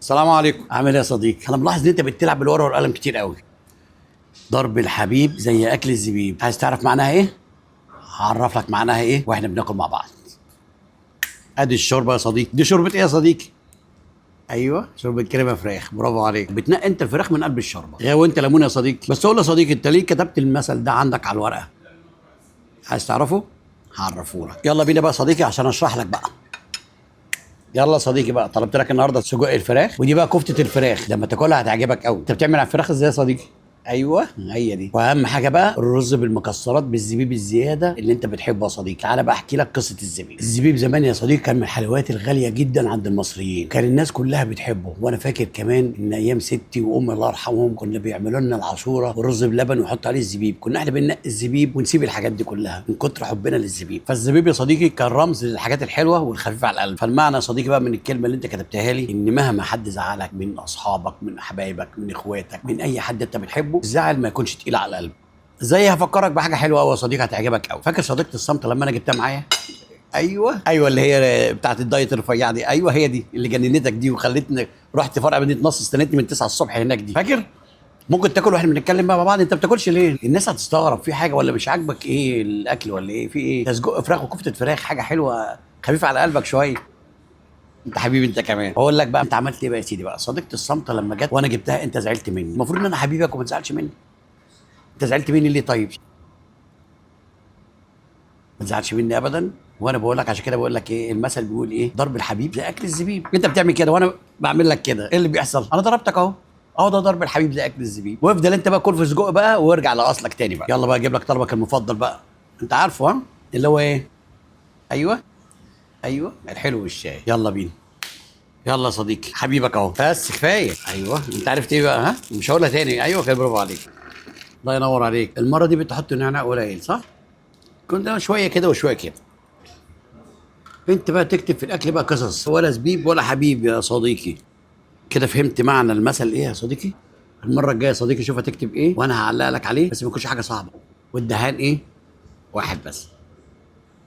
السلام عليكم. عامل ايه يا صديقي؟ انا ملاحظ ان انت بتلعب بالورقه والقلم كتير قوي. ضرب الحبيب زي اكل الزبيب، عايز تعرف معناها ايه؟ هعرف لك معناها ايه واحنا بناكل مع بعض. ادي الشوربه يا صديقي. دي شوربه ايه يا صديقي؟ ايوه، شوربه كريمه فراخ. برافو عليك. بتنقي انت الفراخ من قلب الشوربه. غاوي انت ليمون يا صديقي. بس قول يا صديقي، انت ليه كتبت المثل ده عندك على الورقه؟ عايز تعرفه؟ هعرفه لك. يلا بينا بقى يا صديقي عشان اشرح لك بقى. يلا يا صديقي بقى، طلبت لك النهارده سجق الفراخ، ودي بقى كفته الفراخ. لما تاكلها هتعجبك قوي. انت بتعمل على الفراخ ازاي يا صديقي؟ ايوه هي دي. واهم حاجه بقى الرز بالمكسرات بالزبيب الزياده اللي انت بتحبه يا صديقي. تعالى بقى احكي لك قصه الزبيب. الزبيب زمان يا صديقي كان من الحلويات الغاليه جدا عند المصريين، كان الناس كلها بتحبه. وانا فاكر كمان ان ايام ستي وامي الله يرحمهم كنا بيعملوا لنا العاشوره والرز بلبن ويحطوا عليه الزبيب. كنا احنا بننقي الزبيب ونسيب الحاجات دي كلها من كتر حبنا للزبيب. فالزبيب يا صديقي كان رمز للحاجات الحلوه والخفيفه على القلب. فالمعنى يا صديقي بقى من الكلمه اللي انت كتبتها لي ان مهما حد زعلك من اصحابك من احبايبك من اخواتك من اي حد انت بتحبه، الزعل ما يكونش تقيل على القلب. زي هفكرك بحاجه حلوه قوي يا صديقي هتعجبك قوي. فاكر صديقه الصمت لما انا جبتها معايا؟ ايوه اللي هي بتاعت الدايت الرفيعه دي. ايوه هي دي اللي جننتك دي وخلتني رحت فرع مدينه نصر، استنيتني من 9 الصبح هناك دي. فاكر؟ ممكن تاكل واحنا بنتكلم بقى مع بعض. انت بتاكلش ليه؟ الناس هتستغرب في حاجه ولا مش عاجبك ايه الاكل ولا ايه؟ في ايه؟ ده سجق فراخ وكفته فراخ، حاجه حلوه خفيفه على قلبك شويه. انت حبيبي انت كمان. اقول لك بقى انت عملت ايه بقى يا سيدي بقى. صديقه الصمت لما جت وانا جبتها انت زعلت مني. المفروض ان انا حبيبك وما تزعلش مني. انت زعلت مني ليه طيب؟ ما تزعلش مني ابدا. وانا بقول لك عشان كده بقول لك ايه المثل بيقول ايه؟ ضرب الحبيب زي اكل الزبيب. انت بتعمل كده وانا بعمل لك كده، ايه اللي بيحصل؟ انا ضربتك اهو. اهو ده ضرب الحبيب زي اكل الزبيب. وافضل انت بقى كل في سجق بقى وارجع لاصلك تاني بقى. يلا بقى اجيب لك طلبك المفضل بقى. انت عارفه ها؟ اللي هو ايه؟ ايوه ايوه الحلو والشاي. يلا بينا. يلا يا صديقي حبيبك اهو. بس كفايه. ايوه انت عرفت ايه بقى ها؟ مش هقولها تاني. ايوه كده برافو عليك. الله ينور عليك. المره دي بتحط نعناع قليل صح؟ كنت شويه كده وشويه كده. انت بقى تكتب في الاكل بقى قصص، ولا زبيب ولا حبيب يا صديقي. كده فهمت معنى المثل ايه يا صديقي؟ المره الجايه يا صديقي شوف هتكتب ايه وانا هعلق لك عليه، بس ما يكونش حاجه صعبه. والدهان ايه؟ واحد بس.